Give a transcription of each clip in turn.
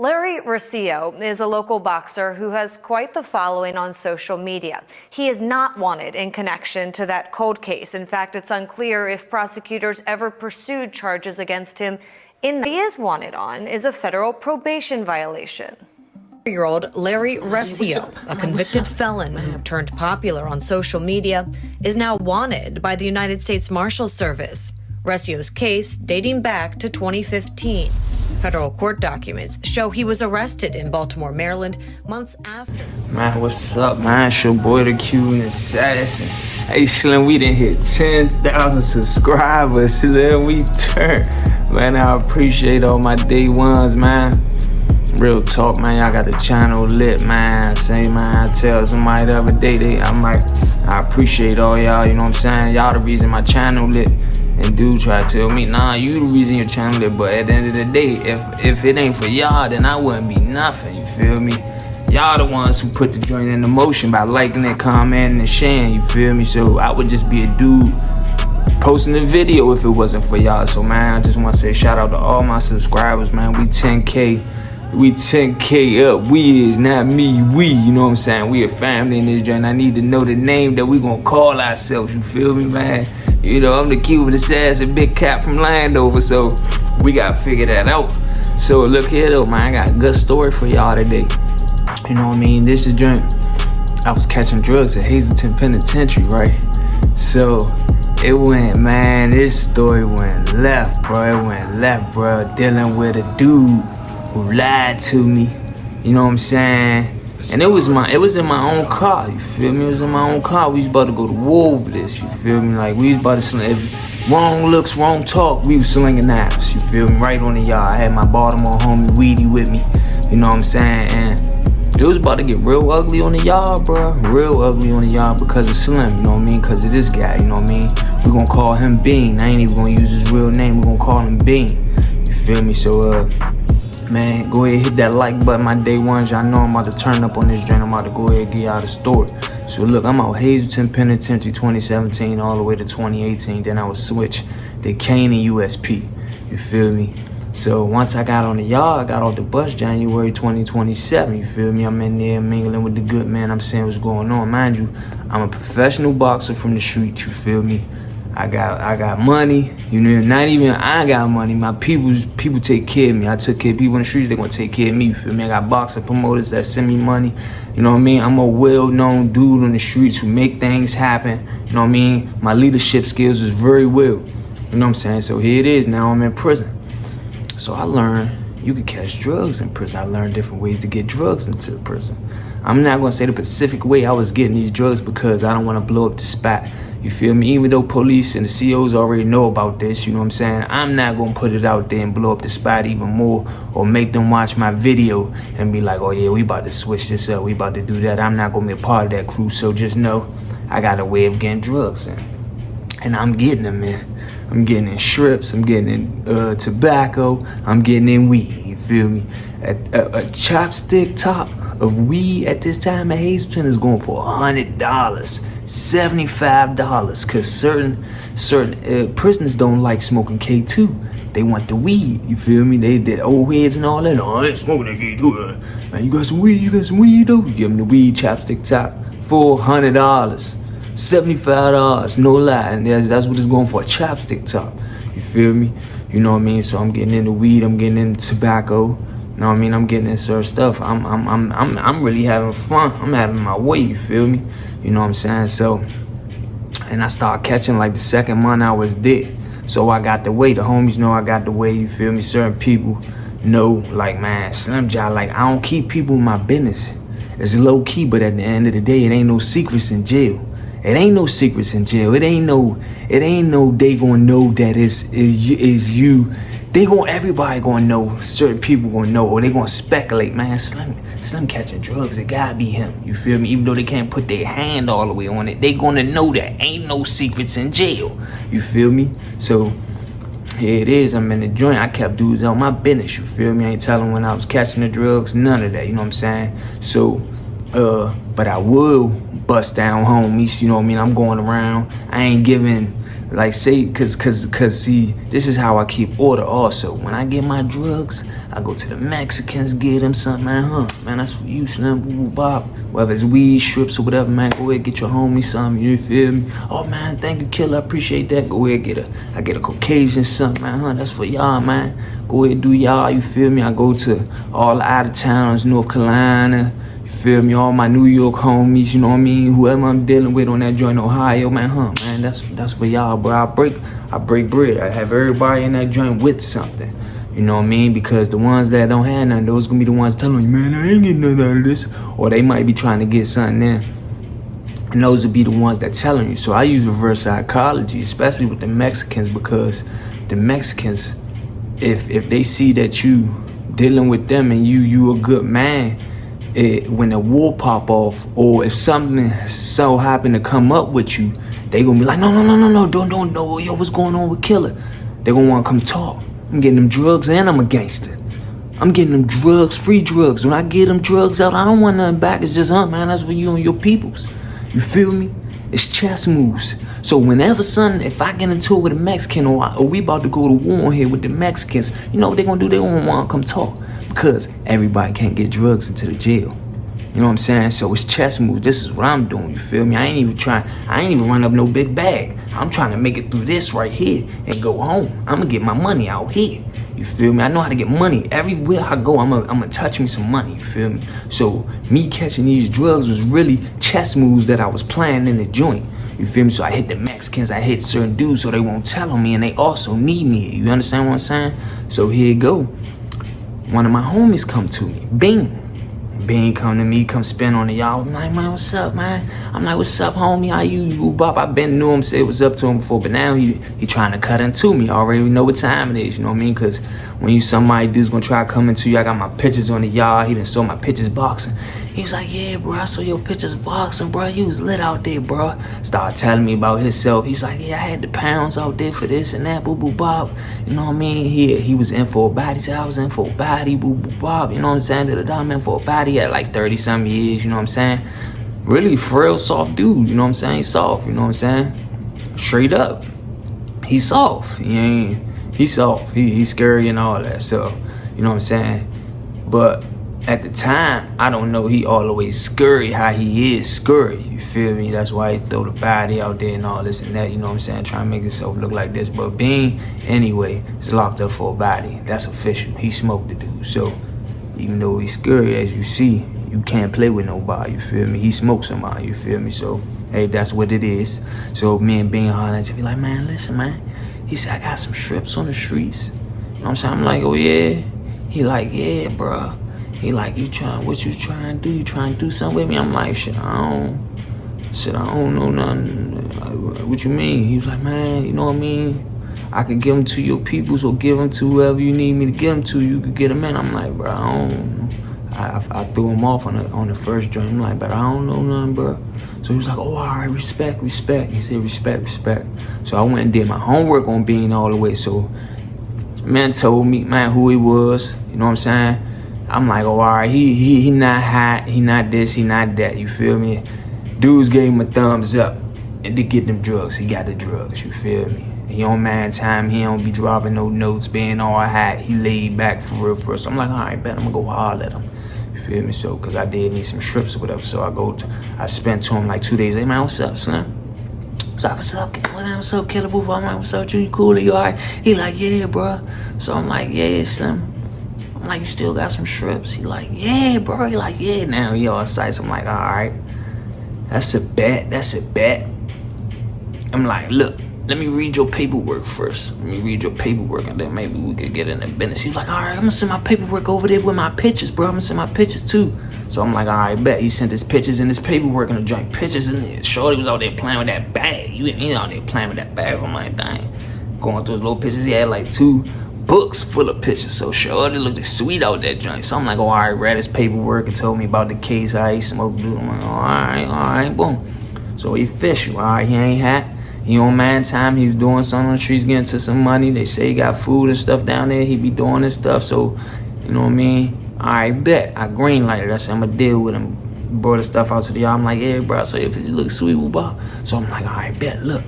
Larry Rocio is a local boxer who has quite the following on social media. He is not wanted in connection to that cold case. In fact, it's unclear if prosecutors ever pursued charges against him. He is wanted on is a federal probation violation. Year-old Larry Rocio, a convicted felon who turned popular on social media, is now wanted by the United States Marshals Service. Rocio's case dating back to 2015. Federal court documents show he was arrested in Baltimore, Maryland, months after. Man, what's up, man? It's your boy, the Cuban Assassin. Hey, Slim, we done hit 10,000 subscribers. Slim, we turned. Man, I appreciate all my day ones, man. Real talk, man. Y'all got the channel lit, man. Say, man, I tell somebody the other day, I appreciate all y'all, you know what I'm saying? Y'all the reason my channel lit. And dude try to tell me, nah, you the reason your channel lit. But at the end of the day, if it ain't for y'all, then I wouldn't be nothing, you feel me? Y'all the ones who put the joint into motion by liking and commenting and sharing, you feel me? So I would just be a dude posting the video if it wasn't for y'all. So, man, I just want to say shout out to all my subscribers, man. We 10K. We 10K up. We is not me, we, you know what I'm saying? We a family in this joint. I need to know the name that we gonna call ourselves, you feel me, man? You know, I'm the Cuban Assassin, big cat from Landover, so we gotta figure that out. So look here though, man, I got a good story for y'all today. You know what I mean? This is a joint. I was catching drugs at Hazleton Penitentiary, right? So it went, man, this story went left, bro. It went left, bro. Dealing with a dude who lied to me, you know what I'm saying? And it was in my own car, you feel me? It was in my own car. We was about to go to war over this, you feel me? Like, we was about to sling, if wrong looks, wrong talk, we was slinging knives, you feel me? Right on the yard. I had my Baltimore homie Weedy with me, you know what I'm saying? And it was about to get real ugly on the yard, bro. Real ugly on the yard because of Slim, you know what I mean? Because of this guy, you know what I mean? We gonna call him Bean. I ain't even gonna use his real name. We gonna call him Bean, you feel me? So, man, go ahead, hit that like button, my day ones. Y'all know I'm about to turn up on this joint. I'm about to go ahead and get y'all the story. So look, I'm out Hazleton Penitentiary 2017 all the way to 2018. Then I would switch to Canaan USP. You feel me? So once I got on the yard, I got off the bus January 2027. You feel me? I'm in there mingling with the good man. I'm saying what's going on. Mind you, I'm a professional boxer from the street. You feel me? I got money, you know, not even I got money. My people take care of me. I took care of people in the streets, they gonna take care of me, you feel me? I got boxer promoters that send me money, you know what I mean? I'm a well-known dude on the streets who make things happen, you know what I mean? My leadership skills is very well, you know what I'm saying? So here it is, now I'm in prison. So I learned you could catch drugs in prison. I learned different ways to get drugs into the prison. I'm not gonna say the specific way I was getting these drugs because I don't wanna blow up the spot. You feel me? Even though police and the COs already know about this, you know what I'm saying? I'm not gonna put it out there and blow up the spot even more or make them watch my video and be like, oh yeah, we about to switch this up, we about to do that. I'm not gonna be a part of that crew, so just know I got a way of getting drugs in. And I'm getting them in. I'm getting in strips, I'm getting in tobacco, I'm getting in weed, you feel me? A chopstick top of weed at this time at Hazleton is going for $100, $75, because certain prisoners don't like smoking K2. They want the weed, you feel me? They did old heads and all that. Oh, I ain't smoking that K2. Man, you got some weed though? You give them the weed chopstick top for $100, $75, no lie. And that's what it's going for, a chopstick top. You feel me? You know what I mean? So I'm getting into weed, I'm getting into tobacco. You know what I mean? I'm getting in certain stuff. I'm really having fun. I'm having my way, you feel me? You know what I'm saying? So, and I started catching like the second month I was there. So I got the way. The homies know I got the way, you feel me? Certain people know, like, man, Slim John, like, I don't keep people in my business. It's low key, but at the end of the day, it ain't no secrets in jail. It ain't no secrets in jail. It ain't no they gonna know that is you. Everybody gonna know, certain people gonna know, or they gonna speculate, man, Slim catching drugs, it gotta be him, you feel me? Even though they can't put their hand all the way on it, they gonna know that ain't no secrets in jail, you feel me? So, here it is, I'm in the joint, I kept dudes on my business, you feel me? I ain't telling when I was catching the drugs, none of that, you know what I'm saying? So, but I will bust down homies, you know what I mean? I'm going around, I ain't giving Like say, cause see, this is how I keep order also. When I get my drugs, I go to the Mexicans, get them something, man, man, that's for you, Slim, boo, bop. Whether it's weed, strips, or whatever, man, go ahead, get your homie something, you feel me? Oh, man, thank you, killer, I appreciate that. Go ahead, I get a Caucasian something, man, that's for y'all, man. Go ahead, do y'all, you feel me? I go to all the out of towns, North Carolina, you feel me? All my New York homies, you know what I mean? Whoever I'm dealing with on that joint, Ohio, man, man, that's for y'all, bro. I break bread. I have everybody in that joint with something. You know what I mean? Because the ones that don't have nothing, those gonna be the ones telling you, man, I ain't getting nothing out of this. Or they might be trying to get something in. And those would be the ones that telling you. So I use reverse psychology, especially with the Mexicans, because the Mexicans, if they see that you dealing with them and you a good man, when the war pop off, or if something so happen to come up with you, they gonna be like, no, don't know, yo, what's going on with Killer? They gonna wanna come talk. I'm getting them drugs and I'm a gangster. I'm getting them drugs, free drugs. When I get them drugs out, I don't want nothing back. It's just, man, that's for you and your peoples. You feel me? It's chess moves. So whenever if I get into it with a Mexican, or we about to go to war here with the Mexicans, you know what they gonna do? They gonna wanna come talk. Because everybody can't get drugs into the jail. You know what I'm saying? So it's chess moves. This is what I'm doing, you feel me? I ain't even run up no big bag. I'm trying to make it through this right here and go home. I'm gonna get my money out here. You feel me? I know how to get money. Everywhere I go, I'm gonna touch me some money, you feel me? So me catching these drugs was really chess moves that I was playing in the joint. You feel me? So I hit the Mexicans, I hit certain dudes so they won't tell on me, and they also need me. You understand what I'm saying? So here you go. One of my homies come to me. Bean come to me, come spin on the y'all. I'm like, man, what's up, man? I'm like, what's up, homie? How you, bop? I been knew him, say what's up to him before, but now he trying to cut into me. I already know what time it is, you know what I mean? Because when you somebody dude's gonna try to come into you, I got my pictures on the yard. He done saw my pictures boxing. He was like, yeah, bro, I saw your pictures boxing, bro. You was lit out there, bro. Started telling me about himself. He was like, yeah, I had the pounds out there for this and that, boo, boo, bop. You know what I mean? He was in for a body. He said, I was in for a body, boo, boo, bop. You know what I'm saying? I'm in for a body at like 30-some years, you know what I'm saying? Really frail, soft dude, you know what I'm saying? He's soft, you know what I'm saying? Straight up. He's soft. He's soft. He's scary and all that, so, you know what I'm saying? But at the time, I don't know he all the way scurry how he is scurry, you feel me? That's why he throw the body out there and all this and that, you know what I'm saying? Trying to make himself look like this. But Bean, anyway, is locked up for a body. That's official. He smoked the dude. So even though he's scurry, as you see, you can't play with nobody, you feel me? He smoked somebody, you feel me? So, hey, that's what it is. So me and Bean hollering to be like, man, listen, man. He said, I got some strips on the streets. You know what I'm saying? I'm like, oh, yeah? He like, yeah, bro. He like, what you trying to do? You trying to do something with me? I'm like, shit, I don't know nothing. What you mean? He was like, man, you know what I mean? I could give them to your peoples or give them to whoever you need me to give them to. You could get them in. I'm like, bro, I don't know. I threw him off on the first joint. I'm like, but I don't know nothing, bro. So he was like, oh, all right, respect. He said, respect. So I went and did my homework on Bean all the way. So man told me, man, who he was. You know what I'm saying? I'm like, oh, all right, he not hot, he not this, he not that, you feel me? Dudes gave him a thumbs up, and to get them drugs, he got the drugs, you feel me? He on man time, he don't be dropping no notes, being all hot, he laid back for real. So I'm like, all right, bet, I'm gonna go holler at him, you feel me? So, cause I did need some strips or whatever, so I spent to him like 2 days, hey man, what's up, Slim? What's up, Killer Boo? I'm like, what's up, you cool, you all right? He like, yeah, bro. So I'm like, yeah, Slim. I'm like, you still got some strips? He like, yeah, bro. He like, yeah. Now he all excited. So I'm like, all right, that's a bet. I'm like, look, let me read your paperwork first. Let me read your paperwork, and then maybe we could get in the business. He's like, all right, I'm gonna send my paperwork over there with my pictures, bro. I'm gonna send my pictures too. So I'm like, all right, bet. He sent his pictures and his paperwork and the joint pictures in there. Shorty was out there playing with that bag. He out there playing with that bag. I'm like, dang. Going through his little pictures, he had like 2 books full of pictures, so shorty looked sweet out that joint. So I'm like, oh, all right, read his paperwork and told me about the case, how he smoked dude. I'm like, all right, boom. So he official, all right, he ain't hot. He on man time, he was doing something on the streets, getting to some money. They say he got food and stuff down there, he be doing his stuff, so, you know what I mean? All right, bet, I green lighted, I said, I'm gonna deal with him. Brought the stuff out to the y'all, I'm like, yeah, bro, so if he look sweet, bro. So I'm like, all right, bet, look.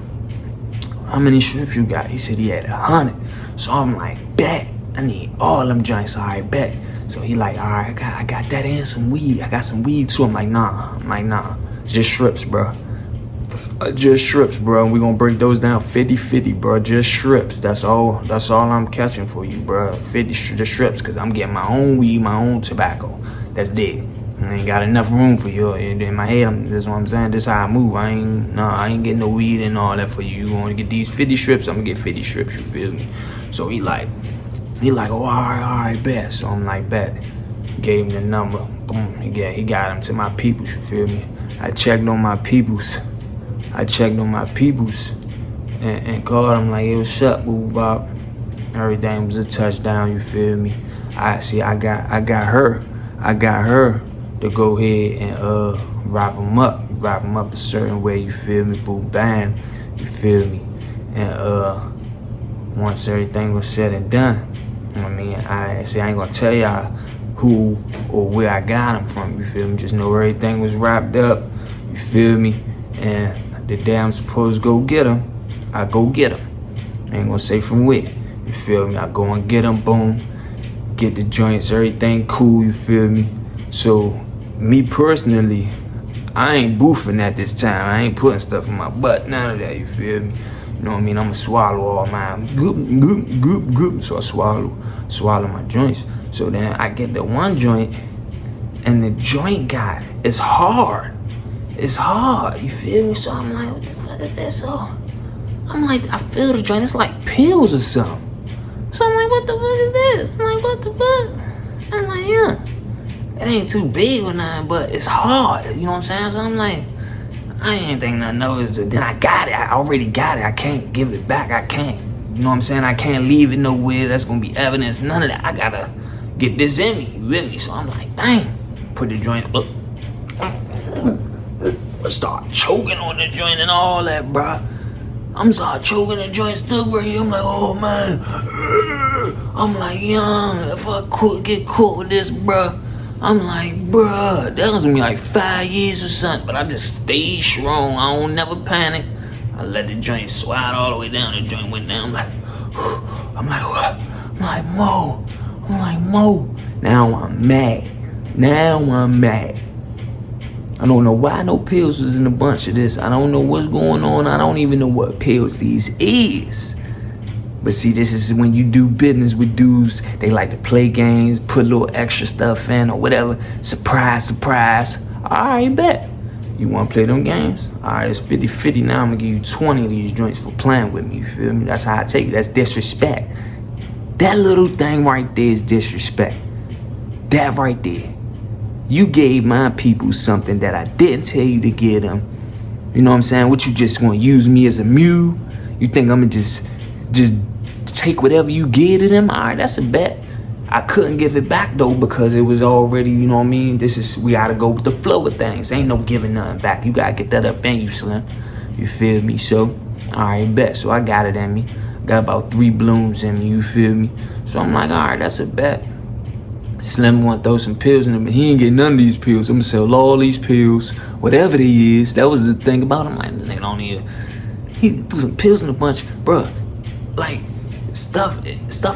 how many strips you got? He said he had 100. So I'm like, bet. I need all them joints. All right, bet. So he like, all right, I got that and some weed. I got some weed too. I'm like, nah. Just strips, bro. Just strips, bro. We gonna break those down 50-50, bro. Just strips. That's all I'm catching for you, bro. 50 just strips, cause I'm getting my own weed, my own tobacco. That's dead. I ain't got enough room for you. In my head, that's what I'm saying. This how I move. I ain't getting no weed and all that for you. You wanna get these 50 strips? I'm gonna get 50 strips. You feel me? So he like, oh, all right, bet. So I'm like, bet. Gave him the number. Boom. He got him to my peoples. You feel me? I checked on my peoples. And called him like, hey, what's up, boo bop? Everything was a touchdown, you feel me? I got her to go ahead and wrap him up a certain way, you feel me? Boo bam, you feel me? And once everything was said and done, I mean, I ain't gonna tell y'all who or where I got him from, you feel me? Just know everything was wrapped up, you feel me? And the day I'm supposed to go get him, I go get him. I ain't gonna say from where, you feel me? I go and get him, boom, get the joints, everything cool, you feel me? So, me personally, I ain't boofing at this time. I ain't putting stuff in my butt, none of that, you feel me? You know what I mean? I'ma swallow all mine, goop. So I swallow my joints. So then I get the one joint, and the joint guy is hard. It's hard, you feel me? So I'm like, what the fuck is this? So I'm like, I feel the joint, it's like pills or something. So I'm like, what the fuck is this? I'm like, what the fuck? I'm like, yeah, it ain't too big or nothing, but it's hard, you know what I'm saying? So I'm like, I ain't think nothing of it. So then I got it, I already got it. I can't give it back, I can't. You know what I'm saying? I can't leave it nowhere, that's gonna be evidence, none of that. I gotta get this in me, you feel me? So I'm like, dang, put the joint up. I start choking on the joint and all that, bruh. I'm start choking the joint still right here. I'm like, oh man. I'm like, young, if I get caught with this, bruh. I'm like, bruh, that was gonna be like 5 years or something. But I just stayed strong. I don't never panic. I let the joint slide all the way down. The joint went down. I'm like, what? I'm like, Mo. Now I'm mad. I don't know why no pills was in a bunch of this. I don't know what's going on. I don't even know what pills these is. But see, this is when you do business with dudes. They like to play games, put a little extra stuff in or whatever. Surprise. All right, bet. You want to play them games? All right, it's 50-50 now. I'm going to give you 20 of these joints for playing with me. You feel me? That's how I take it. That's disrespect. That little thing right there is disrespect. That right there. You gave my people something that I didn't tell you to give them. You know what I'm saying? What, you just gonna use me as a mule? You think I'm gonna just take whatever you give to them? All right, that's a bet. I couldn't give it back though because it was already, you know what I mean? We gotta go with the flow of things. Ain't no giving nothing back. You gotta get that up in you, Slim. You feel me? So, all right, bet. So I got it in me. Got about 3 blooms in me, you feel me? So I'm like, all right, that's a bet. Slim want to throw some pills in him, but he ain't get none of these pills. I'm gonna sell all these pills, whatever they is. That was the thing about him. Like, this nigga don't need it. He threw some pills in a bunch, bruh. Like, stuff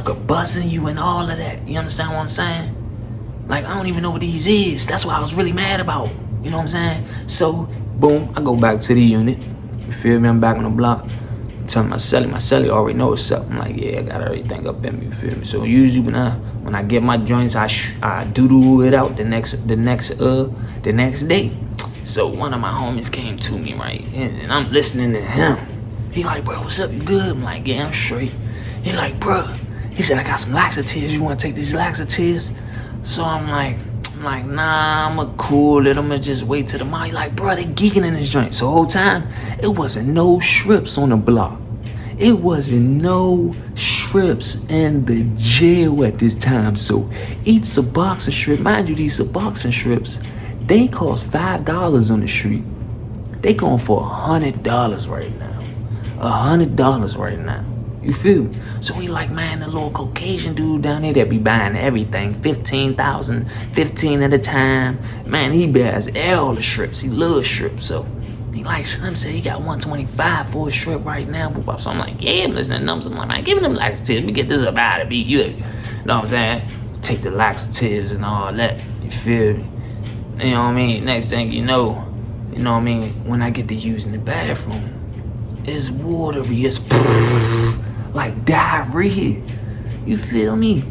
could buzz in you and all of that. You understand what I'm saying? Like, I don't even know what these is. That's what I was really mad about. You know what I'm saying? So, boom, I go back to the unit. You feel me? I'm back on the block. Tell my celly already know what's up. I'm like, yeah, I got everything up in me, you feel me? So usually when I get my joints, I doodle it out the next day. So one of my homies came to me, right, and I'm listening to him. He like, bro, what's up? You good? I'm like, yeah, I'm straight. He like, bro, he said, I got some laxatives. You want to take these laxatives? So I'm like, nah, I'ma cool it. I'ma just wait till tomorrow. He like, bro, they geeking in this joint. So the whole time, it wasn't no strips on the block. It wasn't no strips in the jail at this time. So each Suboxone strip, mind you, these Suboxone strips, they cost $5 on the street. They going for $100 right now. $100 right now. You feel me? So we like, man, the little Caucasian dude down there that be buying everything, 15,000, 15 at a time. Man, he buys all the strips. He loves strips. So He like, Slim said he got 125 for a strip right now. So I'm like, yeah, I'm listening to numbers. I'm like, man, give me them laxatives. We get this up out of me. You know what I'm saying? Take the laxatives and all that. You feel me? You know what I mean? Next thing you know what I mean? When I get to using the bathroom, it's watery. It's like diarrhea. You feel me?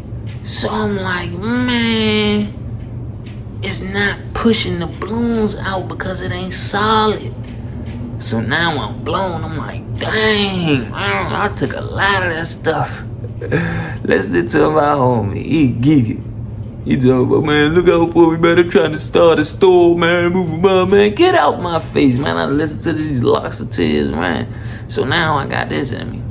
So I'm like, man, it's not pushing the balloons out because it ain't solid. So now I'm blown. I'm like, dang, man, I took a lot of that stuff. Listen to my homie, he geeking. He talking about, man, look out for me, man. I'm trying to start a store, man. Move my man. Get out my face, man. I listen to these laxatives, man. So now I got this in me.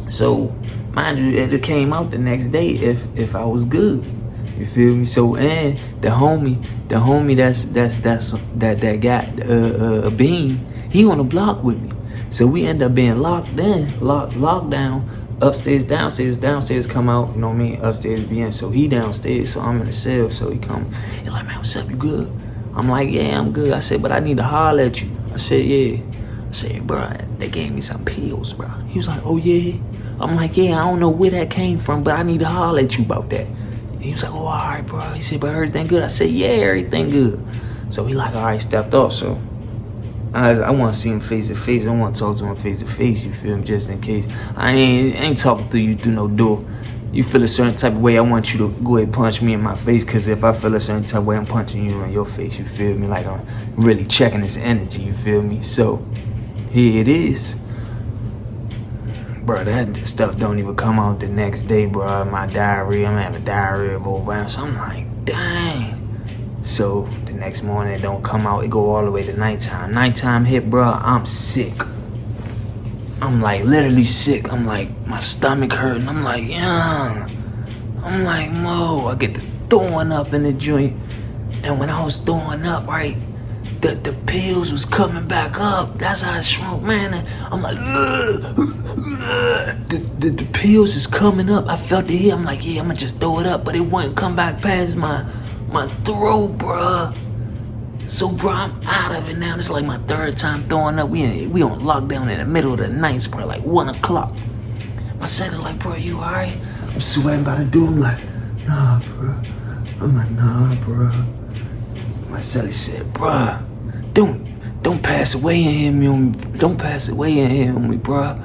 So, mind you, it came out the next day if I was good. You feel me? So, and the homie that got a bean, he on the block with me. So we end up being locked down. Upstairs, downstairs come out, you know what I mean? Upstairs being, so he downstairs, so I'm in the cell, so he come. He like, man, what's up, you good? I'm like, yeah, I'm good. I said, but I need to holler at you. I said, yeah. I said, bro, they gave me some pills, bro. He was like, oh yeah? I'm like, yeah, I don't know where that came from, but I need to holler at you about that. He was like, oh, all right, bro. He said, but everything good? I said, yeah, everything good. So he like, all right, stepped off, so. I want to see him face to face. I want to talk to him face to face, you feel me, just in case. I ain't talking to you through no door. You feel a certain type of way, I want you to go ahead and punch me in my face, because if I feel a certain type of way, I'm punching you in your face, you feel me? Like I'm really checking this energy, you feel me? So, here it is. Bro, that stuff don't even come out the next day, bro. My diarrhea, I'm having diarrhea, bro. So I'm like, dang. So the next morning it don't come out, it go all the way to nighttime. Nighttime hit, bro, I'm sick. I'm like literally sick. I'm like, my stomach hurting. I'm like, yeah. I'm like, Mo, I get the throwing up in the joint. And when I was throwing up, right, the pills was coming back up. That's how I shrunk, man. And I'm like, the pills is coming up. I felt it here. I'm like, yeah, I'm gonna just throw it up, but it wouldn't come back past my throat, bruh. So, bruh, I'm out of it now. It's like my third time throwing up. We on lockdown in the middle of the night, bruh, like 1 o'clock. My second like, bruh, you alright? I'm sweating by the door. I'm like, nah, bruh. I'm like, nah, bruh. My celly said, bruh, don't pass away in here, man. Don't pass away in here on me, bruh.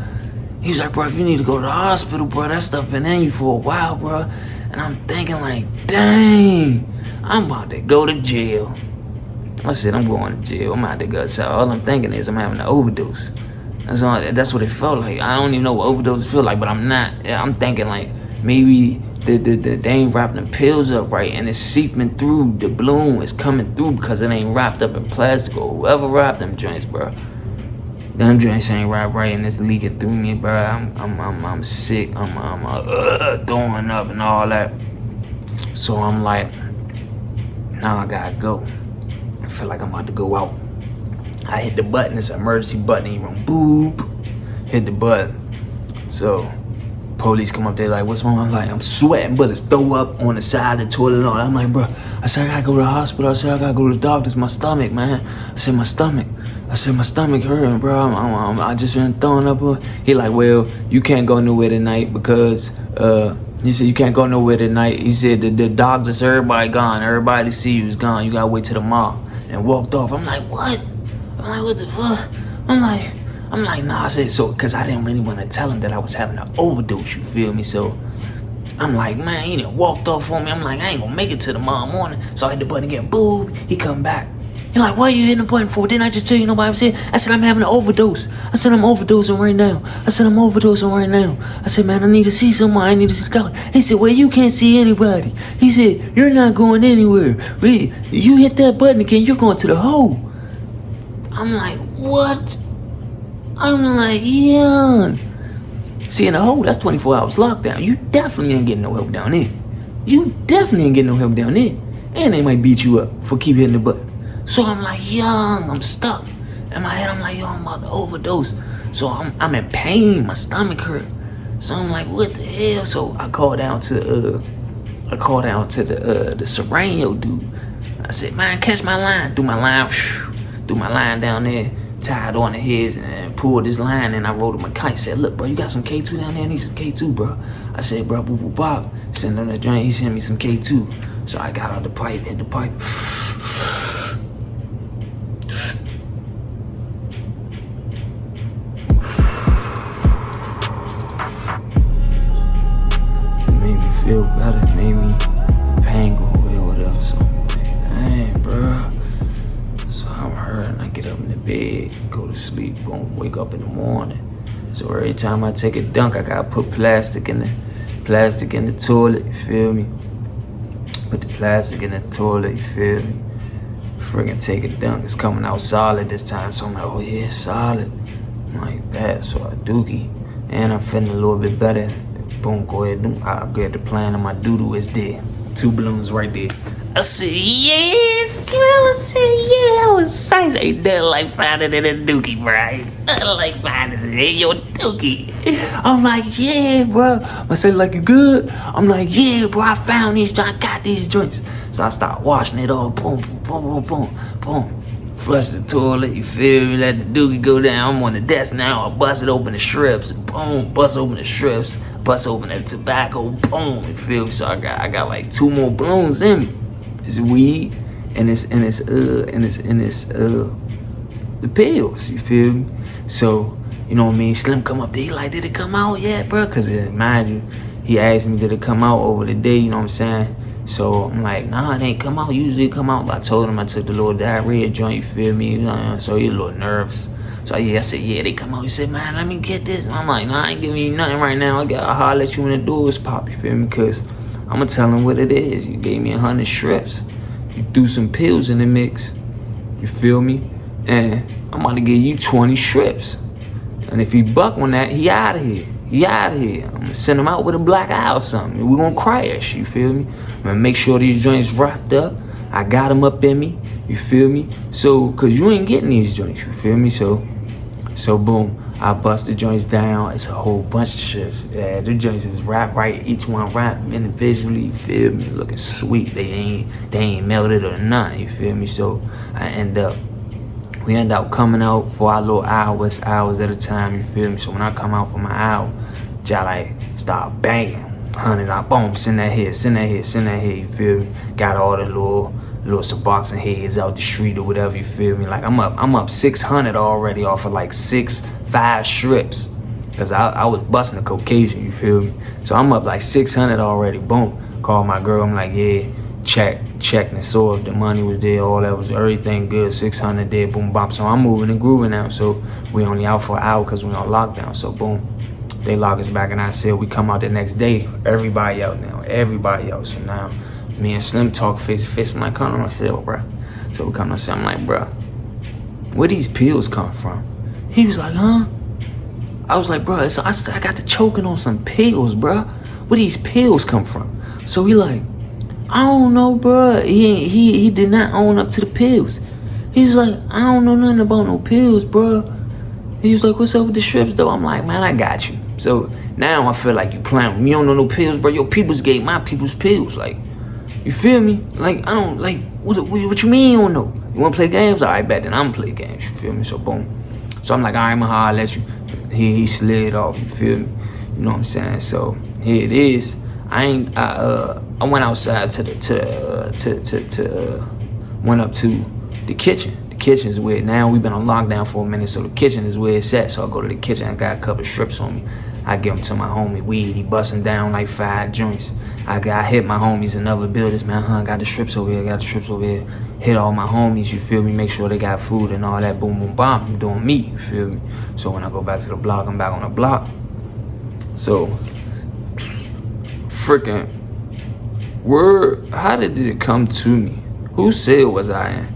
He's like, bruh, if you need to go to the hospital, bruh, that stuff been in you for a while, bruh. And I'm thinking like, dang, I'm about to go to jail. I said, I'm going to jail. I'm about to go. So all I'm thinking is I'm having an overdose. That's what it felt like. I don't even know what overdose feel like, but I'm not. I'm thinking like maybe they ain't wrapping the pills up right, and it's seeping through. The balloon is coming through because it ain't wrapped up in plastic, or whoever wrapped them joints, bro. Them joints ain't wrapped right, and it's leaking through me, bro. I'm sick. I'm throwing up and all that. So I'm like, now I gotta go. I feel like I'm about to go out. I hit the button. It's an emergency button. You run boop. Hit the button. So police come up there like, what's wrong? I'm like, I'm sweating, bullets throw up on the side of the toilet and all. I'm like, bro, I said, I gotta go to the hospital. I said, I gotta go to the doctor's. My stomach, man. I said, my stomach hurting, bro. I just been throwing up. He like, well, you can't go nowhere tonight because, he said, you can't go nowhere tonight. He said, the doctors, everybody gone. Everybody to see you is gone. You gotta wait till the mall. And walked off. I'm like, what? I'm like, what the fuck? I'm like, nah. I said, so, because I didn't really want to tell him that I was having an overdose, you feel me? So, I'm like, man, he done walked off on me. I'm like, I ain't gonna make it till tomorrow morning. So I hit the button again, boom. He come back. He like, what are you hitting the button for? Didn't I just tell you nobody was here? I said, I'm having an overdose. I said, I'm overdosing right now. I said, man, I need to see someone. I need to see the doctor. He said, well, you can't see anybody. He said, you're not going anywhere. You hit that button again, you're going to the hole. I'm like, what? I'm like, yeah. See, in the hole, that's 24 hours lockdown. You definitely ain't getting no help down there. And they might beat you up for keep hitting the button. So I'm like, young, I'm stuck. In my head, I'm like, yo, I'm about to overdose. So I'm in pain, my stomach hurt. So I'm like, what the hell? So I called down to the Serrano dude. I said, man, catch my line. Threw threw my line down there, tied on the heads, and pulled this line, and I wrote him a kite. Said, look, bro, you got some K2 down there? I need some K2, bro. I said, bro, boop, boop, bop. Send him the joint, he sent me some K2. So I got out the pipe, hit the pipe. It made me feel better, it made me pain go away or whatever. So I'm like, dang, bro. So I'm hurting. I get up in the bed, go to sleep, boom, wake up in the morning. So every time I take a dunk, I gotta put plastic in the toilet, you feel me? Put the plastic in the toilet, you feel me? Friggin' take a dunk, it's coming out solid this time. So I'm like, oh yeah, it's solid. I'm like, that, so I dookie. And I'm feeling a little bit better. Boom, go ahead, I'll get the plan and my doodle is there. 2 balloons right there. I said, yes, I said, yeah, I was size ain't that like finding it in a dookie, bro. I like finding it in your dookie. I'm like, yeah, bro. I said, like, you good? I'm like, yeah, bro, I found these joints, I got these joints. So I start washing it all, boom, boom, boom, boom, boom. Flush the toilet, you feel me? Let the dookie go down. I'm on the desk now. I bust it open the strips. Boom, bust open the strips. Bust open the tobacco. Boom, you feel me? So I got like 2 more balloons in me. It's weed and it's the pills, you feel me? So, you know what I mean? Slim come up there, he like, did it come out yet, bro? Cause mind you, he asked me, did it come out over the day, you know what I'm saying? So I'm like, nah, it ain't come out. Usually it come out. But I told him I took the little diarrhea joint, you feel me? You know, so he a little nervous. So yeah, I said, yeah, they come out. He said, man, let me get this. And I'm like, nah, I ain't giving you nothing right now. I'll holler at you when the doors pop, you feel me? Cause I'm gonna tell him what it is. You gave me 100 strips. You threw some pills in the mix. You feel me? And I'm about to give you 20 strips. And if he buck on that, he out of here. He out of here. I'm gonna send him out with a black eye or something. We gonna crash, you feel me? I'm gonna make sure these joints wrapped up. I got them up in me, you feel me? So, cause you ain't getting these joints, you feel me? So boom, I bust the joints down. It's a whole bunch of shit. Yeah, the joints is wrapped right. Each one wrapped individually, you feel me? Looking sweet. They ain't melted or nothing, you feel me? So we end up coming out for our little hours at a time, you feel me? So when I come out for my hour, I like start banging. 100, boom, send that here, you feel me? Got all the little Suboxone heads out the street or whatever, you feel me? Like I'm up 600 already off of like 5 strips. Cause I was busting the Caucasian, you feel me? So I'm up like 600 already, boom. Call my girl, I'm like, yeah, check and saw if the money was there, all that was everything good, 600 there, boom, bop. So I'm moving and grooving now. So we only out for an hour cause we on lockdown, so boom. They lock us back and I said we come out the next day. Everybody out now. Everybody out. So now me and Slim talk face to face. I'm like, come on, I said, bro. So we come to say, I'm like, bro, where these pills come from? He was like, huh? I was like, bro, I got the choking on some pills, bro. Where these pills come from? So he like, I don't know, bro. He did not own up to the pills. He was like, I don't know nothing about no pills, bro. He was like, what's up with the strips, though? I'm like, man, I got you. So now I feel like you playing with me. You don't know no pills, bro. Your peoples gave my peoples pills. Like, you feel me? Like, I don't, like, what you mean you don't know? You want to play games? All right, bet then I'm going to play games. You feel me? So, boom. So I'm like, all right, I'ma holler at you. He slid off. You feel me? You know what I'm saying? So here it is. I went outside went up to the kitchen. The kitchen is where, now we've been on lockdown for a minute, so the kitchen is where it's at. So I go to the kitchen, I got a couple of strips on me. I give them to my homie Weed. He busting down like 5 joints. I hit my homies in other buildings, man. I got the strips over here, Hit all my homies, you feel me? Make sure they got food and all that. Boom, boom, bomb. I'm doing me, you feel me? So when I go back to the block, I'm back on the block. So, freaking word, how did it come to me? Whose cell was I in?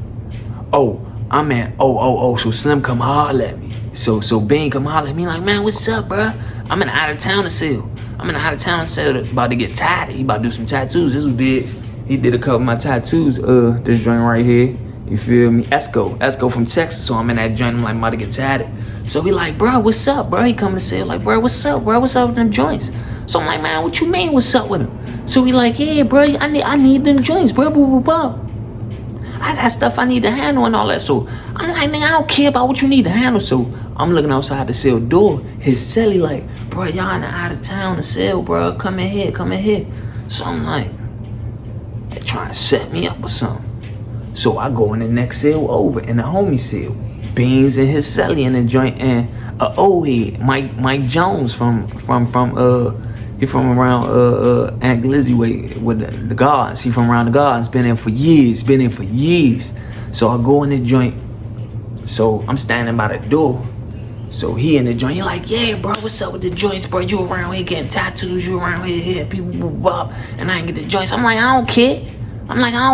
Oh, I'm in, so Slim come holler at me. So Bean come holler at me like, man, what's up, bro? I'm in an out-of-town cell. About to get tatted. He about to do some tattoos. This was big. He did a couple of my tattoos. This joint right here. You feel me? Esco from Texas. So I'm in that joint. I'm like, I'm about to get tatted. So he like, bro, what's up, bro? He coming to say, like, bro, what's up, bro? What's up with them joints? So I'm like, man, what you mean, what's up with them? So he like, yeah, bro, I need them joints, bro, boo, boo, boo. I got stuff I need to handle and all that. So I'm like, nigga, I don't care about what you need to handle. So I'm looking outside the cell door. His celly like, bro, y'all in the out of town, the cell, bro. Come in here. So I'm like, they trying to set me up or something. So I go in the next cell over, in the homie cell. Beans and his celly in the joint, and old head, Mike Jones he from around Aunt Lizzie way with the guards. He from around the guards. Been in for years. So I go in the joint. So I'm standing by the door. So he in the joint. He like, yeah, bro, what's up with the joints, bro? You around here getting tattoos? You around here people move up, and I ain't get the joints. I'm like, I don't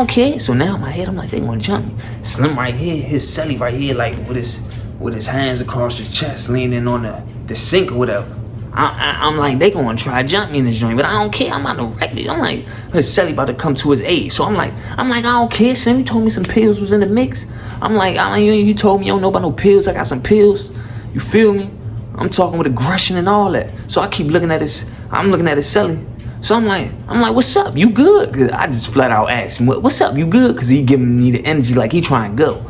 care. So now in my head, I'm like, they want to jump me. Slim right here, his celly right here, like with his hands across his chest, leaning on the sink or whatever. I'm like, they gonna try to jump me in this joint, but I don't care. I'm out the record. I'm like, his celly about to come to his aid. So I'm like, I don't care. Slim, you told me some pills was in the mix. I'm like, you told me you don't know about no pills. I got some pills. You feel me? I'm talking with aggression and all that. So I keep looking at his celly. So I'm like, what's up? You good? Cause I just flat out asked him, what's up? You good? Cause he giving me the energy like he trying to go.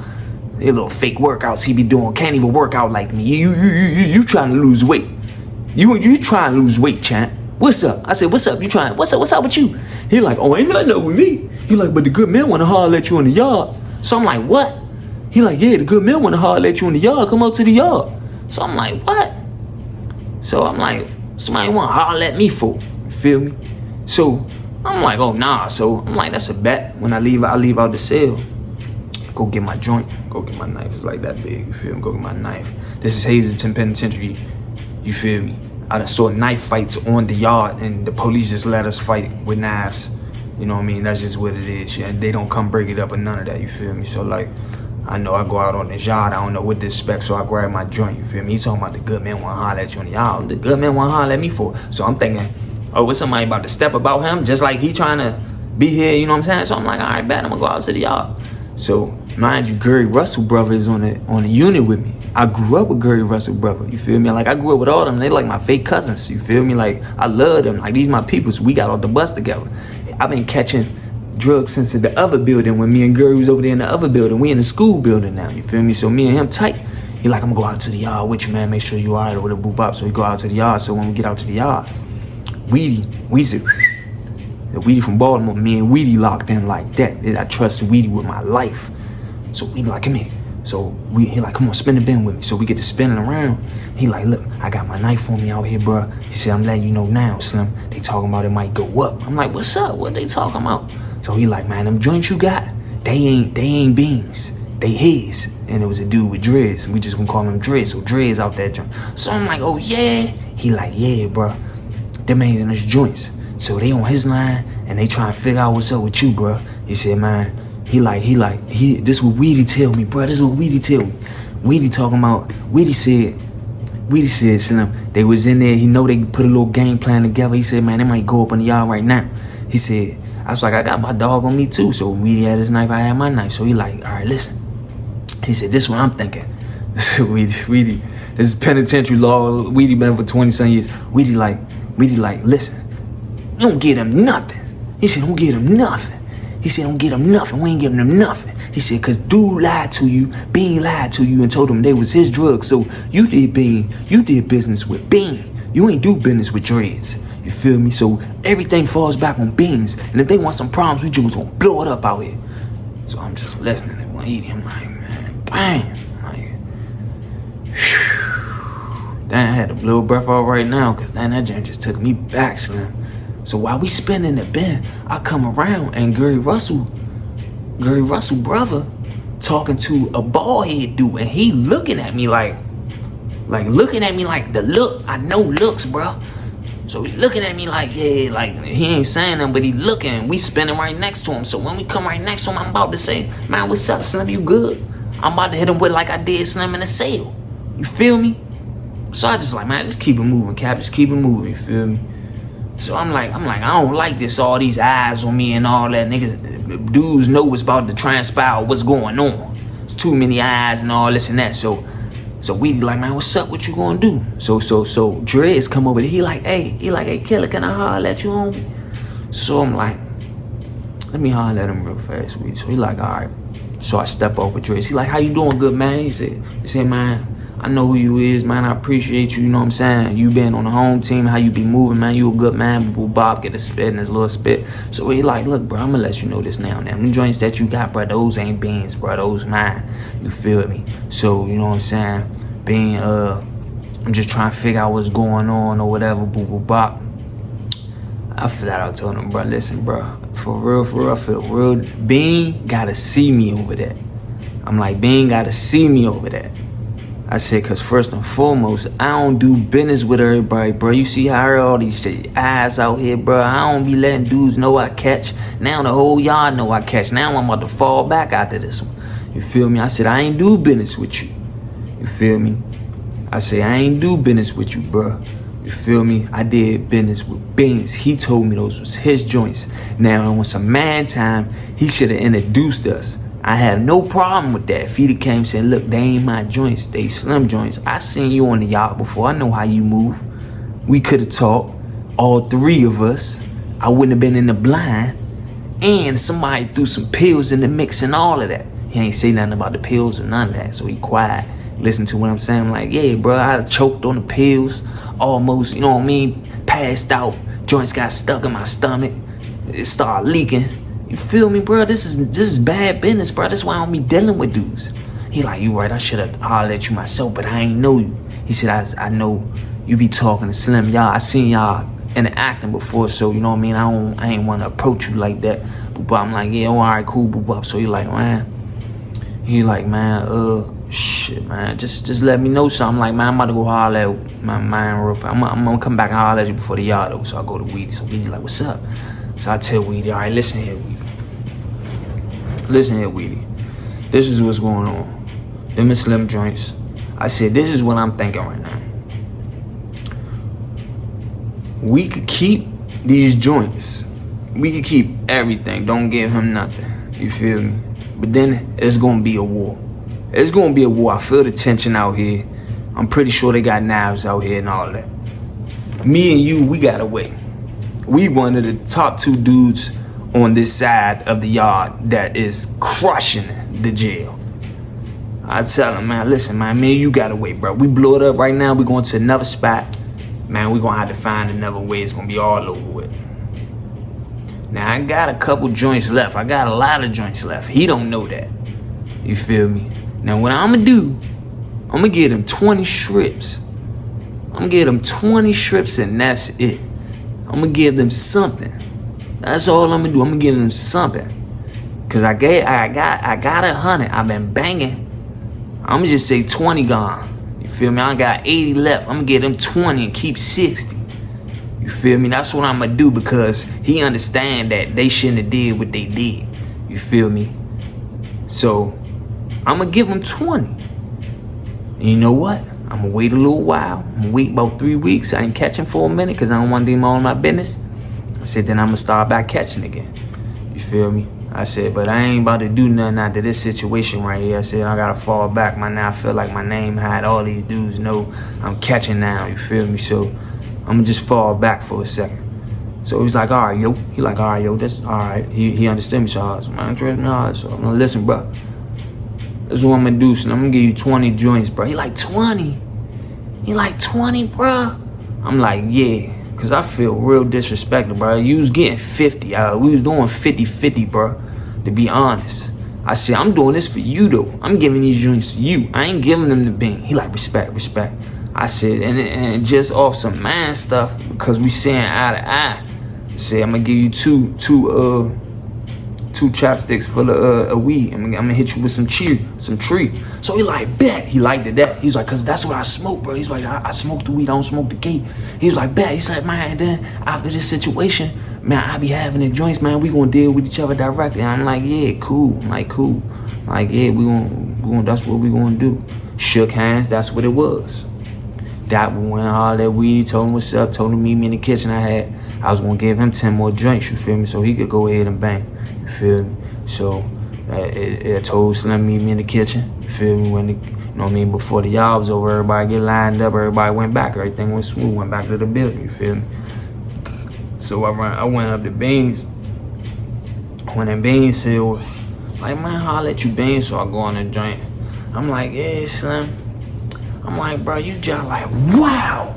These little fake workouts he be doing, can't even work out like me. You trying to lose weight. You trying to lose weight, champ. What's up? I said, what's up? What's up with you? He like, oh, ain't nothing up with me. He like, but the good man wanna holler at you in the yard. So I'm like, what? He like, yeah, the good man wanna holler at you in the yard. Come up to the yard. So I'm like, what? So I'm like, somebody wanna holler at me for? You feel me? So I'm like, oh nah. So I'm like, that's a bet. When I leave out the cell. Go get my joint. Go get my knife. It's like that big. You feel me? Go get my knife. This is Hazleton Penitentiary. You feel me? I done saw knife fights on the yard, and the police just let us fight with knives. You know what I mean? That's just what it is. Yeah, they don't come break it up or none of that. You feel me? So like, I know I go out on this yard. I don't know what to expect, so I grab my joint. You feel me? He talking about the good man want to holler at you on the yard. The good man want to holler at me for. So I'm thinking, oh, what's somebody about to step about him? Just like he trying to be here. You know what I'm saying? So I'm like, all right, bet I'm gonna go out to the yard. So mind you, Gary Russell brother is on the unit with me. I grew up with Gary Russell brother. You feel me? Like I grew up with all them. They like my fake cousins. You feel me? Like I love them. Like these my peoples. We got off the bus together. I've been catching drugs since the other building when me and Gary was over there in the other building. We in the school building now. You feel me? So me and him tight. He like, I'm gonna go out to the yard with you, man. Make sure you alright or whatever. Boop up. So we go out to the yard. So when we get out to the yard, Weedy said, the Weedy from Baltimore, me and Weedy locked in like that. I trust Weedy with my life. So Weedy like, come here. So he like, come on, spin the bin with me. So we get to spinning around. He like, look, I got my knife on me out here, bro. He said, I'm letting you know now, Slim. They talking about it might go up. I'm like, what's up? What they talking about? So he like, man, them joints you got, they ain't beans. They his. And it was a dude with dreads. We just gonna call him Dreads. So Dreads out that joint. So I'm like, oh yeah. He like, yeah, bro. Them ain't in his joints. So they on his line and they trying to figure out what's up with you, bro. He said, man, this what Weedy tell me, bro. This what Weedy tell me. Weedy talking about, Weedy said, Slim, they was in there. He know they put a little game plan together. He said, man, they might go up on the yard right now. He said, I was like, I got my dog on me too. So Weedy had his knife, I had my knife. So he like, all right, listen. He said, this is what I'm thinking. Weedy, this is penitentiary law. Weedy been for 20-some years. Weedy like, listen, you don't get him nothing. He said, don't get him nothing. He said, don't get him nothing. We ain't giving him nothing. He said, cause dude lied to you, Bean lied to you and told him they was his drugs. So you did business with Bean. You ain't do business with Dreads. You feel me? So everything falls back on Beans. And if they want some problems, we just gonna blow it up out here. So I'm just listening to one eating. I'm like, man, bang. Like, whew. Damn, I had to blow a breath out right now, cause that joint just took me back, Slim. So while we spinning the bin, I come around and Gary Russell brother talking to a bald head dude, and he looking at me like the look. I know looks, bro. So he looking at me like, yeah, like he ain't saying nothing, but he looking. We spinning right next to him. So when we come right next to him, I'm about to say, man, what's up, Slim? You good? I'm about to hit him with like I did Slim in the sale. You feel me? So I just like, man, just keep it moving, Cap. Just keep it moving. You feel me? So I'm like, I don't like this, all these eyes on me and all that. Niggas, dudes know what's about to transpire, what's going on. It's too many eyes and all this and that. So we like, man, what's up? What you gonna do? So Dreads come over there. He like, hey, killer, can I holler at you, homie? So I'm like, let me holler at him real fast, sweetie. So he like, all right. So I step over Dre. He like, how you doing, good man? He said, man, I know who you is, man. I appreciate you, you know what I'm saying? You been on the home team, how you be moving, man. You a good man. Bob get a spit in his little spit. So he like, look, bro, I'm gonna let you know this now. Them joints that you got, bro, those ain't beans, bro. Those mine. You feel me? So, you know what I'm saying? Being, I'm just trying to figure out what's going on or whatever, bop. I flat out told him, bro, listen, bro, for real, I feel real. Bean gotta see me over that. I'm like, Bean gotta see me over that. I said, cause first and foremost, I don't do business with everybody, bro. You see how all these eyes out here, bro. I don't be letting dudes know I catch. Now the whole yard know I catch. Now I'm about to fall back after this one. You feel me? I said, I ain't do business with you. You feel me? I said, I ain't do business with you, bro. You feel me? I did business with Beans. He told me those was his joints. Now, on some man time, he should have introduced us. I have no problem with that. If he came and said, look, they ain't my joints, they Slim joints. I seen you on the yacht before. I know how you move. We could have talked, all three of us. I wouldn't have been in the blind. And somebody threw some pills in the mix and all of that. He ain't say nothing about the pills or none of that, so he quiet. Listen to what I'm saying. I'm like, yeah, bro, I choked on the pills. Almost, you know what I mean? Passed out. Joints got stuck in my stomach. It started leaking. You feel me, bro? This is bad business, bro. That's why I don't be dealing with dudes. He like, you right, I should have hollered at you myself, but I ain't know you. He said, I know you be talking to Slim. Y'all, I seen y'all interacting before, so you know what I mean? I ain't want to approach you like that. But I'm like, yeah, all right, cool, boo. So he like, man, shit, man, just let me know something. Like, man, I'm about to go holler at my man real fast. I'm gonna come back and holler at you before the yard though. So I go to Weedy. So Weedy like, what's up? So I tell Weedy, all right, listen here, Weedy. Listen here, Weedy. This is what's going on. Them is Slim joints. I said, this is what I'm thinking right now. We could keep these joints. We could keep everything. Don't give him nothing. You feel me? But then it's gonna be a war. It's gonna be a war. I feel the tension out here. I'm pretty sure they got knives out here and all that. Me and you, we got away. We one of the top two dudes on this side of the yard that is crushing the jail. I tell him, man, listen, man, me and you got away, bro. We blew it up right now. We going to another spot. Man, we gonna have to find another way. It's gonna be all over with. Now, I got a couple joints left. I got a lot of joints left. He don't know that. You feel me? Now, what I'm gonna do, I'm gonna give him 20 strips. I'm gonna give them 20 strips and that's it. I'm gonna give them something. That's all I'm gonna do. I'm gonna give them something. Cause I got 100. I've been banging. I'm gonna just say 20 gone. You feel me? I got 80 left. I'm gonna give them 20 and keep 60. You feel me? That's what I'm gonna do because he understand that they shouldn't have did what they did. You feel me? So I'm gonna give him 20. And you know what? I'm gonna wait a little while. I'm gonna wait about 3 weeks. I ain't catching for a minute because I don't want to do all my business. I said, then I'm gonna start back catching again. You feel me? I said, but I ain't about to do nothing after this situation right here. I said, I gotta fall back. Now I feel like my name high. All these dudes know I'm catching now. You feel me? So I'm gonna just fall back for a second. So he's like, all right, yo. He like, all right, yo, that's all right. He understood me, so I was, man, trust me, all right. So I'm gonna listen, bro. This is what I'm gonna do. So I'm gonna give you 20 joints, bro. He like 20. He like 20, bro. I'm like, yeah. Cause I feel real disrespected, bro. You was getting 50. We was doing 50-50, bro. To be honest. I said, I'm doing this for you, though. I'm giving these joints to you. I ain't giving them to Bing. He like, respect. I said, and just off some man stuff, because we saying eye to eye. I said, I'm gonna give you two chopsticks full of weed. I'm gonna hit you with some tree. So he like, bet. He liked it that. He's like, cause that's what I smoke, bro. He's like, I smoke the weed, I don't smoke the cake. He's like, bet. He's like, man, then after this situation, man, I be having the joints, man. We gonna deal with each other directly. And I'm like, yeah, cool. I'm like, cool. Like, yeah, we gonna that's what we gonna do. Shook hands, that's what it was. That went all that weed, told him what's up, told him meet me in the kitchen. I was gonna give him 10 more drinks, you feel me? So he could go ahead and bang, you feel me? So it told Slim meet me in the kitchen, you feel me? When you know what I mean? Before the y'all was over, everybody get lined up, everybody went back, everything went smooth, went back to the building, you feel me? So I went up to Beans when that bean said, like, man, holla at you, bean, so I go on the joint. I'm like, yeah, Slim. I'm like, bro, you just like, wow.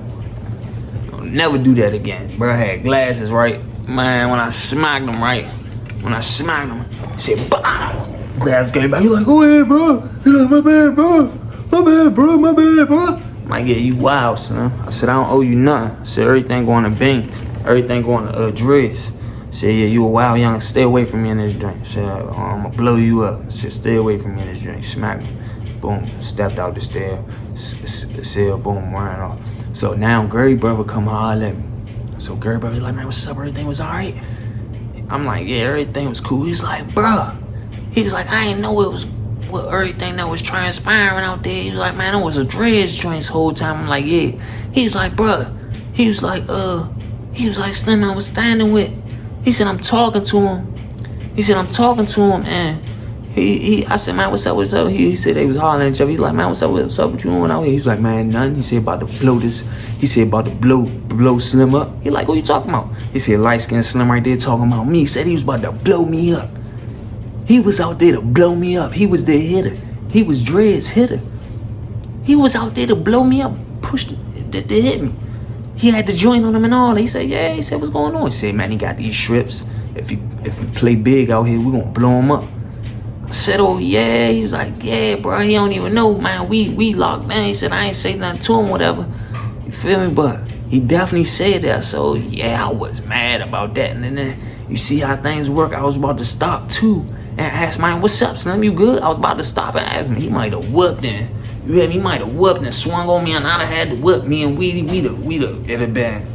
I'll never do that again. Bro, I had glasses, right? Man, when I smacked him, right? He said, bow. Glass came back. He like, go ahead, bro. He like, my bad, bro. My bad, bro. I'm like, yeah, you wild, son. I said, I don't owe you nothing. I said, everything going to Bing. Everything going to Driz. I said, yeah, you a wild young. Stay away from me in this drink. I said, I'm going to blow you up. I said, stay away from me in this drink. Smack me. Boom. Stepped out the stair. Said, boom, ran off. So now Gary brother come holler at me. So Gary brother like, man, what's up? Everything was all right? I'm like, yeah, everything was cool. He's like, bruh. He was like, I didn't know it was what everything that was transpiring out there. He was like, man, it was a Dreads joint this whole time. I'm like, yeah. He's like, bruh. He was like, Slim, I was standing with. He said, I'm talking to him. And I said, man, what's up? He said they was hollering at each other. He's like, man, what's up with you doing out here? He was like, man, nothing. He said about to blow this. He said about to blow Slim up. He like, what you talking about? He said light-skinned Slim right there talking about me. He said he was about to blow me up. He was out there to blow me up. He was the hitter. He was Dre's hitter. He was out there to blow me up, push to hit me. He had the joint on him and all. He said, yeah. He said, what's going on? He said, man, he got these strips. If you play big out here, we gonna blow him up. I said, oh yeah. He was like, yeah, bro. He don't even know, man. We locked down. He said, I ain't say nothing to him, whatever. You feel me? But he definitely said that. So yeah, I was mad about that. And then you see how things work. I was about to stop too and ask, man, what's up, Slim? You good? I was about to stop and ask him. He might have whooped in. You hear me? He might have whooped and swung on me, and I'd have had to whip me and it'd have been.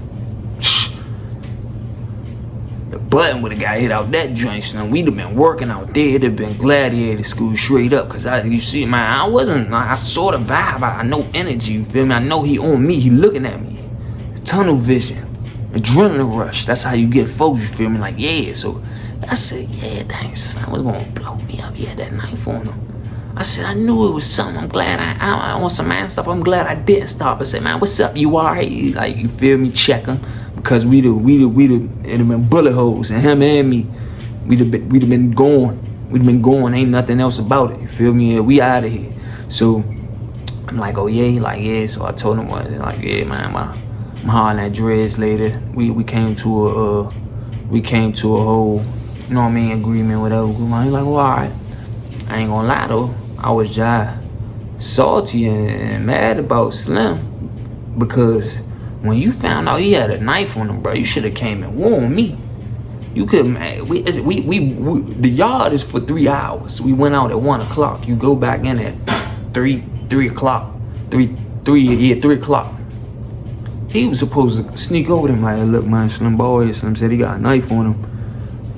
The button would have got hit out that joint, son. We'd have been working out there. It'd have been gladiator school straight up. Cause you see, man, I saw the vibe. I know energy, you feel me? I know he on me. He looking at me. Tunnel vision. Adrenaline rush. That's how you get folks, you feel me? Like, yeah. So I said, yeah, dang, son, I was gonna blow me up. He had that knife on him. I said, I knew it was something. I'm glad I on some man stuff. I'm glad I didn't stop. I said, man, what's up? You all right? Like, you feel me? Check him. Because it'd have been bullet holes, and him and me, we'd have been going. Ain't nothing else about it. You feel me? Yeah, we out of here. So I'm like, oh yeah, he like, yeah. So I told him what, like, yeah, man, I'm hollering at Dreads later. We came to a whole, you know what I mean, agreement, whatever. He like, well, all right. I ain't gonna lie though, I was just salty and mad about Slim, because when you found out he had a knife on him, bro, you should have came and warned me. You could, man. The yard is for 3 hours. We went out at 1 o'clock. You go back in at 3 o'clock. 3 o'clock. He was supposed to sneak over them like, look, man, Slim boy. Slim said he got a knife on him.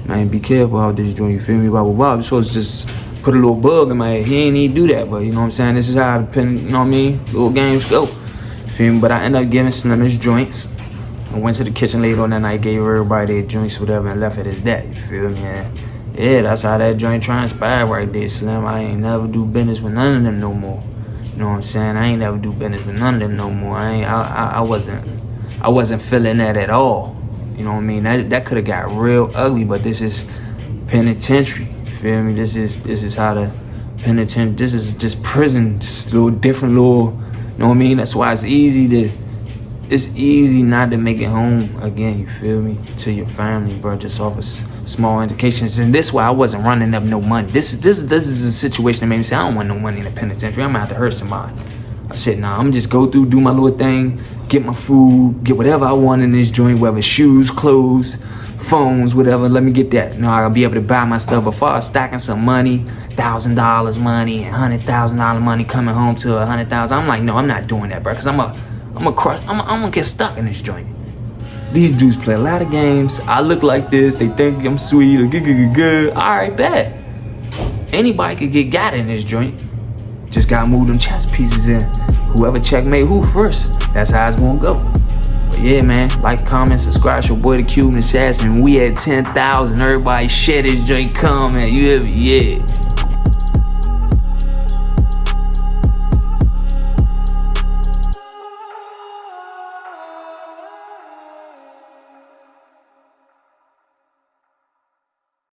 Man, be careful out this joint. You feel me? Blah blah blah. You're supposed to just put a little bug in my head. He ain't need to do that, but you know what I'm saying. This is how you know what I mean. Little games go. Feel me? But I ended up giving Slim his joints. I went to the kitchen later on that night, gave everybody their joints, whatever, and left it as that. You feel me? Yeah, that's how that joint transpired right there, Slim. I ain't never do business with none of them no more. You know what I'm saying? I ain't never do business with none of them no more. I wasn't feeling that at all. You know what I mean? That could have got real ugly, but this is penitentiary. You feel me? This is how the penitentiary. This is just prison, just a little different little. You know what I mean? That's why it's easy not to make it home again, you feel me, to your family, bro, just off of small indications. And this why I wasn't running up no money. This is a situation that made me say, I don't want no money in the penitentiary. I'm gonna have to hurt somebody. I said, nah, I'm just go through, do my little thing, get my food, get whatever I want in this joint, whether shoes, clothes, phones, whatever, let me get that. You know, I'll be able to buy my stuff. Before I was stacking some money, $1,000 money and $100,000 money coming home to $100,000. I'm like, no, I'm not doing that, bro, because I'm gonna get stuck in this joint. These dudes play a lot of games. I look like this. They think I'm sweet or good. All right, bet. Anybody could get got in this joint. Just gotta move them chess pieces in. Whoever checkmate who first, that's how it's gonna go. But yeah, man, like, comment, subscribe. It's your boy the Cuban Assassin. We at 10,000. Everybody share this joint, comment. You hear me? Yeah.